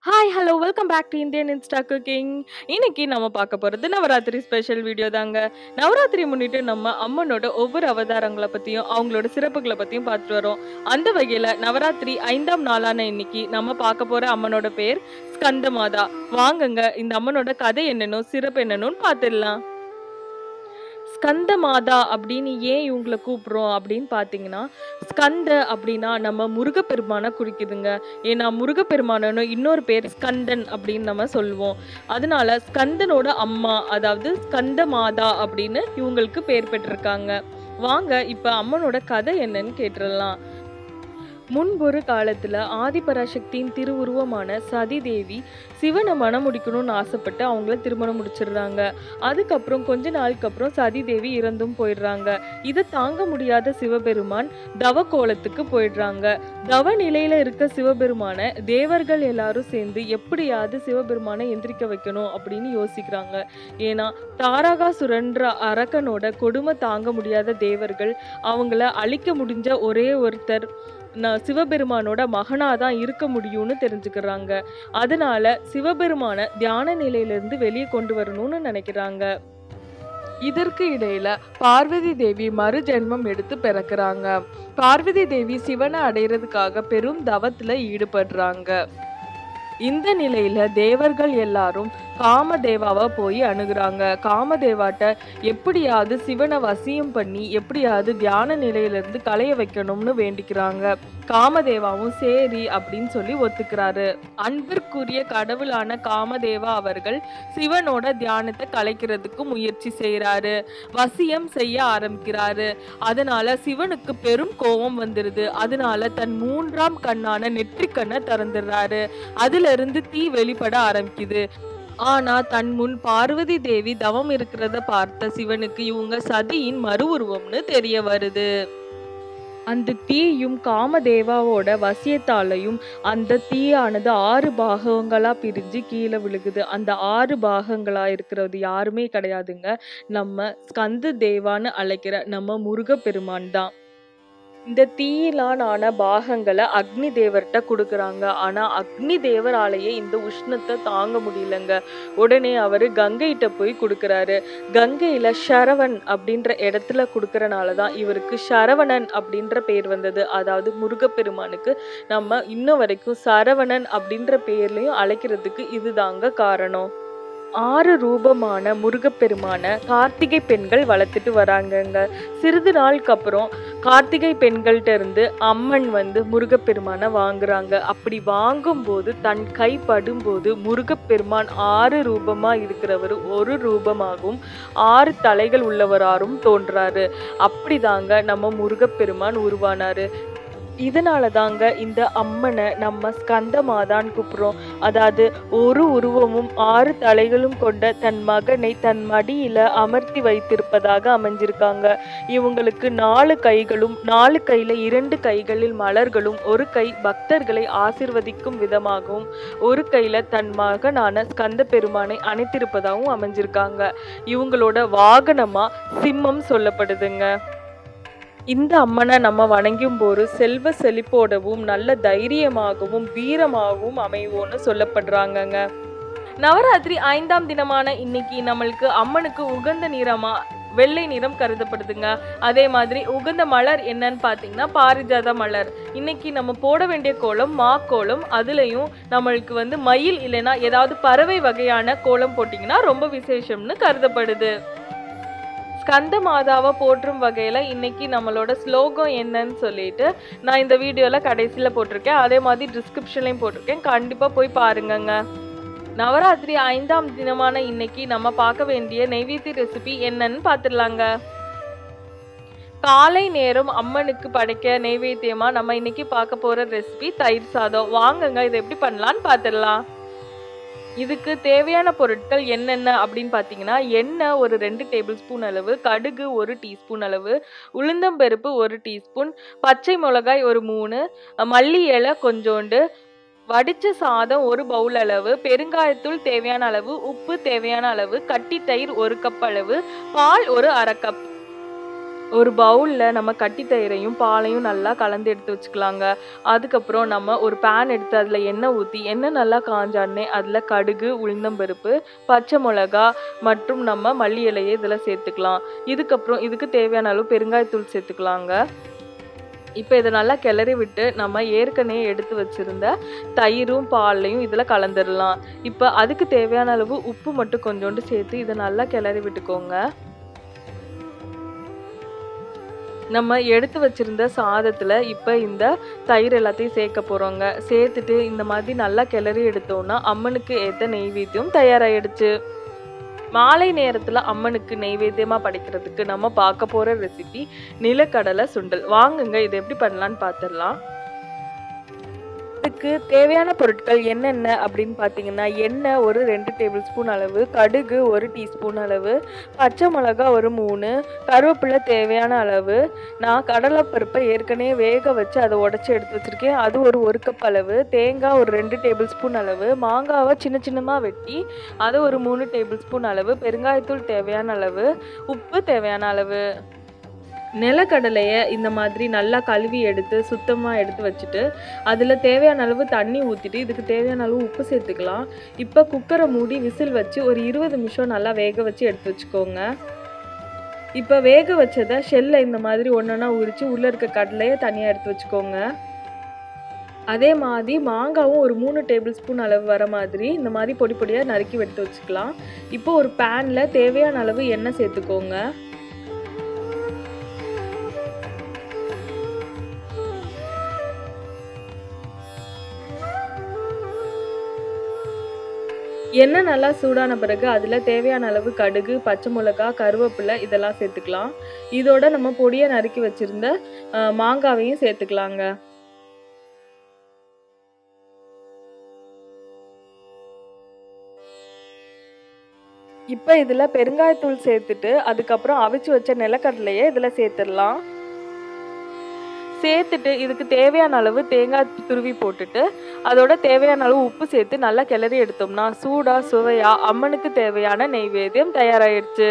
Hi hello welcome back to Indian Insta cooking. இன்னைக்கு நம்ம பார்க்க போகிறது நவராத்திரி ஸ்பெஷல் வீடியோ தாங்க. நவராத்திரி முன்னிட்டு நம்ம அம்மனோட ஒவ்வொரு அவதாரங்களை பற்றியும் அவங்களோட சிறப்புகளை பற்றியும் பார்த்துட்டு வரோம். அந்த வகையில் நவராத்திரி 5ஆம் நாளான இன்னைக்கு நம்ம பார்க்க போகிற அம்மனோட பேர் ஸ்கந்தமாதா. வாங்குங்க இந்த அம்மனோட கதை என்னன்னு சிறப்பு என்னன்னு பார்த்துடலாம். ஸ்கந்தமாதா அப்படின்னு ஏன் இவங்களை கூப்பிடுறோம் அப்படின்னு பார்த்தீங்கன்னா, ஸ்கந்த அப்படின்னா நம்ம முருகப்பெருமானை குறிக்குதுங்க. ஏன்னா முருகப்பெருமானனு இன்னொரு பேர் ஸ்கந்தன் அப்படின்னு நம்ம சொல்லுவோம். அதனால ஸ்கந்தனோட அம்மா, அதாவது ஸ்கந்தமாதா அப்படின்னு இவங்களுக்கு பேர் பெற்றிருக்காங்க. வாங்க இப்ப அம்மனோட கதை என்னன்னு கேட்டுடலாம். முன்பொரு காலத்துல ஆதிபராசக்தியின் திருவுருவமான சதி தேவி சிவனை மனம் முடிக்கணும்னு ஆசைப்பட்டு அவங்கள திருமணம் முடிச்சிடுறாங்க. அதுக்கப்புறம் கொஞ்ச நாளுக்கு அப்புறம் சதி தேவி இறந்தும் போயிடுறாங்க. இதை தாங்க முடியாத சிவபெருமான் தவ கோலத்துக்கு போயிடுறாங்க. தவ நிலையில இருக்க சிவபெருமான தேவர்கள் எல்லாரும் சேர்ந்து எப்படியாவது சிவபெருமானை எந்திரிக்க வைக்கணும் அப்படின்னு யோசிக்கிறாங்க. ஏன்னா தாரகாசுரன்ற அரக்கனோட கொடுமை தாங்க முடியாத தேவர்கள் அவங்கள அழிக்க முடிஞ்ச ஒரே ஒருத்தர் சிவபெருமானோட மகனாதான் இருக்க முடியும்னு தெரிஞ்சுக்கிறாங்க. அதனால சிவபெருமான தியான நிலையிலிருந்து வெளியே கொண்டு வரணும்னு நினைக்கிறாங்க. இதற்கு இடையில பார்வதி தேவி மறு ஜென்மம் எடுத்து பிறக்கிறாங்க. பார்வதி தேவி சிவனை அடைகிறதுக்காக பெரும் தவத்துல ஈடுபடுறாங்க. இந்த நிலையில தேவர்கள் எல்லாரும் காமதேவாவை போய் அணுகுறாங்க. காமதேவாட்ட எப்படியாவது சிவனை வசியம் பண்ணி எப்படியாவது தியான நிலையிலிருந்து களைய வைக்கணும்னு வேண்டிக்கிறாங்க. காமதேவாவும் சரி அப்படின்னு சொல்லி ஒத்துக்கிறாரு. அன்பிற்குரிய கடவுளான காமதேவா அவர்கள் சிவனோட தியானத்தை கலைக்கிறதுக்கு முயற்சி செய்யறாரு. வசியம் செய்ய ஆரம்பிக்கிறாரு. அதனால சிவனுக்கு பெரும் கோபம் வந்துருது. அதனால தன் 3ஆம் கண்ணான நெற்றிக்கண்ணை திறந்துடுறாரு. அதுல இருந்து தீ வெளிப்பட ஆரம்பிக்குது. ஆனா தன் முன் பார்வதி தேவி தவம் இருக்கிறத பார்த்த சிவனுக்கு இவங்க சதியின் மறு உருவம்னு தெரிய வருது. அந்த தீயும் காமதேவாவோட வசியத்தாலையும் அந்த தீயானது 6 பாகங்களா பிரிஞ்சு கீழே விழுகுது. அந்த 6 பாகங்களா இருக்கிறது யாருமே கிடையாதுங்க, நம்ம ஸ்கந்த தேவான்னு அழைக்கிற நம்ம முருகப்பெருமான் தான். இந்த தீயிலான பாகங்களை அக்னி தேவர்கிட்ட கொடுக்குறாங்க. ஆனா அக்னி தேவராலேயே இந்த உஷ்ணத்தை தாங்க முடியலங்க. உடனே அவரு கங்கைகிட்ட போய் கொடுக்குறாரு. கங்கையில சரவண் அப்படின்ற இடத்துல கொடுக்கறனாலதான் இவருக்கு சரவணன் அப்படின்ற பேர் வந்தது. அதாவது முருகப்பெருமானுக்கு நம்ம இன்ன வரைக்கும் சரவணன் அப்படின்ற பேர்லயும் அழைக்கிறதுக்கு இதுதாங்க காரணம். 6 ரூபமான முருகப்பெருமான கார்த்திகை பெண்கள் வளர்த்துட்டு வராங்கங்க. சிறிது நாளுக்கு அப்புறம் கார்த்திகை பெண்கள்ட்ட இருந்து அம்மன் முருகப்பெருமான வாங்குறாங்க. அப்படி வாங்கும்போது தன் கை படும்போது முருகப்பெருமான் 6 ரூபமா இருக்கிறவர் ஒரு ரூபமாகவும் 6 தலைகள் உள்ளவராரும் தோன்றாரு. அப்படிதாங்க நம்ம முருகப்பெருமான் உருவானாரு. இதனால தாங்க இந்த அம்மனை நம்ம ஸ்கந்தமாதான்னு கூப்பிடுறோம். அதாவது ஒரு உருவமும் 6 தலைகளும் கொண்ட தன் மகனை தன் மடியில அமர்த்தி வைத்திருப்பதாக அமைஞ்சிருக்காங்க. இவங்களுக்கு 4 கைகளும் 4 கையில 2 கைகளில் மலர்களும் ஒரு கை பக்தர்களை ஆசிர்வதிக்கும் விதமாகவும் ஒரு கையில தன் மகனான ஸ்கந்த பெருமானை அணைத்திருப்பதாகவும் அமைஞ்சிருக்காங்க. இவங்களோட வாகனமா சிம்மம் சொல்லப்படுதுங்க. இந்த அம்மனை நம்ம வணங்கும் போது செல்வ செழிப்போடவும் நல்ல தைரியமாகவும் வீரமாகவும் அமைவோன்னு சொல்லப்படுறாங்கங்க. நவராத்திரி 5ஆம் தினமான இன்னைக்கு நம்மளுக்கு அம்மனுக்கு உகந்த நிறமா வெள்ளை நிறம் கருதப்படுதுங்க. அதே மாதிரி உகந்த மலர் என்னன்னு பார்த்தீங்கன்னா பாரிஜாத மலர். இன்னைக்கு நம்ம போட வேண்டிய கோலம் மாக்கோலம். அதுலயும் நம்மளுக்கு மயில் இல்லைன்னா ஏதாவது பறவை வகையான கோலம் போட்டிங்கன்னா ரொம்ப விசேஷம்னு கருதப்படுது. ஸ்கந்த மாதாவை போற்றும் வகையில் இன்னைக்கு நம்மளோட ஸ்லோகம் என்னன்னு சொல்லிட்டு நான் இந்த வீடியோவில் கடைசியில் போட்டிருக்கேன். அதே மாதிரி டிஸ்கிரிப்ஷன்லையும் போட்டிருக்கேன். கண்டிப்பாக போய் பாருங்கங்க. நவராத்திரி 5ஆம் தினமான இன்னைக்கு நம்ம பார்க்க வேண்டிய நெய்வேத்திய ரெசிபி என்னன்னு பார்த்துடலாங்க. காலை நேரம் அம்மனுக்கு படைக்க நெய்வேத்தியமா நம்ம இன்னைக்கு பார்க்க போகிற ரெசிபி தயிர் சாதம். வாங்குங்க இதை எப்படி பண்ணலான்னு பார்த்துடலாம். இதுக்கு தேவையான பொருட்கள் என்னென்ன அப்படின்னு பார்த்தீங்கன்னா, எண்ணெய் ஒரு 2 டேபிள் ஸ்பூன் அளவு, கடுகு 1 டீஸ்பூன் அளவு, உளுந்தம்பருப்பு 1 டீஸ்பூன், பச்சை மிளகாய் ஒரு 3, மல்லி இலை கொஞ்சோண்டு, வடிச்ச சாதம் 1 பவுல் அளவு, பெருங்காயத்தூள் தேவையான அளவு, உப்பு தேவையான அளவு, கட்டி தயிர் 1 கப் அளவு, பால் ஒரு 1/2 கப். ஒரு பவுல்ல நம்ம கட்டி தயிரையும் பாலையும் நல்லா கலந்து எடுத்து வச்சுக்கலாங்க. அதுக்கப்புறம் நம்ம ஒரு பேன் எடுத்து அதுல எண்ணெய் ஊத்தி எண்ணெய் நல்லா காஞ்சோடனே அதுல கடுகு, உளுந்தம்பருப்பு, பச்சை மிளகா மற்றும் நம்ம மல்லி இலையை இதுல சேர்த்துக்கலாம். இதுக்கப்புறம் இதுக்கு தேவையான அளவு பெருங்காயத்தூள் சேர்த்துக்கலாங்க. இப்போ இதை நல்லா கிளறி விட்டு நம்ம ஏற்கனவே எடுத்து வச்சிருந்த தயிரும் பாலையும் இதில் கலந்துடலாம். இப்போ அதுக்கு தேவையான அளவு உப்பு மட்டும் கொஞ்சோண்டு சேர்த்து இதை நல்லா கிளறி விட்டுக்கோங்க. நம்ம எடுத்து வச்சிருந்த சாதத்தில் இப்போ இந்த தயிர் எல்லாத்தையும் சேர்க்க போகிறோங்க. சேர்த்துட்டு இந்த மாதிரி நல்லா கிளறி எடுத்தோம்னா அம்மனுக்கு ஏற்ற நெய்வேத்தியம் தயாராகிடுச்சு. மாலை நேரத்தில் அம்மனுக்கு நெய்வேத்தியமாக படைக்கிறதுக்கு நம்ம பார்க்க போகிற ரெசிபி நிலக்கடலை சுண்டல். வாங்குங்க, இதை எப்படி பண்ணலான்னு பார்த்துடலாம். இதுக்கு தேவையான பொருட்கள் என்னென்ன அப்படின்னு பார்த்தீங்கன்னா, எண்ணெய் ஒரு 2 டேபிள் ஸ்பூன் அளவு, கடுகு 1 டீஸ்பூன் அளவு, பச்சை மிளகா ஒரு 3, கருவேப்பிலை தேவையான அளவு. நான் கடலைப்பருப்பை ஏற்கனவே வேக வச்சு அதை உடச்சி எடுத்து வச்சுருக்கேன், அது ஒரு கப் அளவு. தேங்காய் ஒரு 2 டேபிள் ஸ்பூன் அளவு, மாங்காவை சின்ன சின்னமாக வெட்டி அது ஒரு 3 டேபிள் ஸ்பூன் அளவு, பெருங்காயத்தூள் தேவையான அளவு, உப்பு தேவையான அளவு. நிலக்கடலையை இந்த மாதிரி நல்லா கழுவி எடுத்து சுத்தமாக எடுத்து வச்சுட்டு அதில் தேவையான அளவு தண்ணி ஊற்றிட்டு இதுக்கு தேவையான அளவு உப்பு சேர்த்துக்கலாம். இப்போ குக்கரை மூடி விசில் வச்சு ஒரு 20 நிமிஷம் நல்லா வேக வச்சு எடுத்து வச்சுக்கோங்க. இப்போ வேக வச்சதை ஷெல்லை இந்த மாதிரி ஒன்றொன்னா உரித்து உள்ளே இருக்க கடலையை தனியாக எடுத்து வச்சுக்கோங்க. அதே மாதிரி மாங்காவும் ஒரு 3 டேபிள் ஸ்பூன் அளவு வர மாதிரி இந்த மாதிரி பொடி பொடியாக நறுக்கி எடுத்து வச்சுக்கலாம். இப்போ ஒரு பேனில் தேவையான அளவு எண்ணெய் சேர்த்துக்கோங்க. எண்ணெய் நல்லா சூடான பிறகு அதில் தேவையான அளவு கடுகு, பச்சை மிளகா, கருவேப்பிலை இதெல்லாம் சேர்த்துக்கலாம். இதோட நம்ம பொடியை நறுக்கி வச்சிருந்த மாங்காவையும் சேர்த்துக்கலாங்க. இப்போ இதில் பெருங்காயத்தூள் சேர்த்துட்டு அதுக்கப்புறம் அவிச்சு வச்ச நிலக்கடலையை இதில் சேர்த்துடலாம். சேர்த்துட்டு இதுக்கு தேவையான அளவு தேங்காய் துருவி போட்டுட்டு அதோட தேவையான அளவு உப்பு சேர்த்து நல்லா கிளறி எடுத்தோம்னா சூடா சுவையா அம்மனுக்கு தேவையான நெய்வேத்தியம் தயாராகிடுச்சு.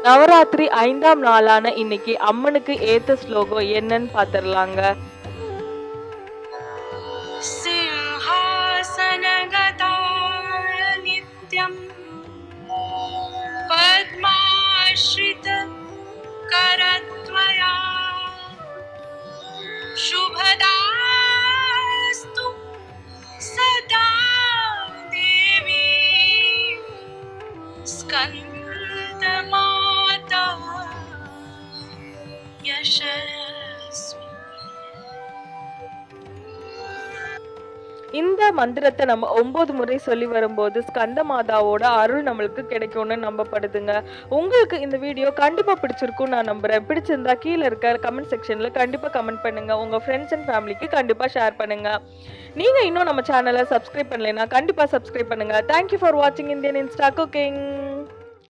நவராத்திரி 5ஆம் நாளான இன்னைக்கு அம்மனுக்கு ஏத்த ஸ்லோகம் என்னன்னு பார்த்துடலாங்க. Simhasanagata Nityam Padmanchita Karadvaya Shubhadastu Sada Devi Skandamata Yashasvini. இந்த மந்திரத்தை நம்ம 9 முறை சொல்லி வரும்போது ஸ்கந்த மாதாவோட அருள் நம்மளுக்கு கிடைக்கும்னு நம்பப்படுதுங்க. உங்களுக்கு இந்த வீடியோ கண்டிப்பா பிடிச்சிருக்கும் நான் நம்புறேன். பிடிச்சிருந்தா கீழே இருக்க கமெண்ட் செக்ஷன்ல கண்டிப்பா கமெண்ட் பண்ணுங்க. உங்க ஃப்ரெண்ட்ஸ் அண்ட் ஃபேமிலிக்கு கண்டிப்பா ஷேர் பண்ணுங்க. நீங்க இன்னும் நம்ம சேனலை சப்ஸ்கிரைப் பண்ணலைன்னா கண்டிப்பா சப்ஸ்கிரைப் பண்ணுங்க. தேங்க்யூ ஃபார் வாட்சிங் இந்தியன் இன்ஸ்டா குக்கிங்.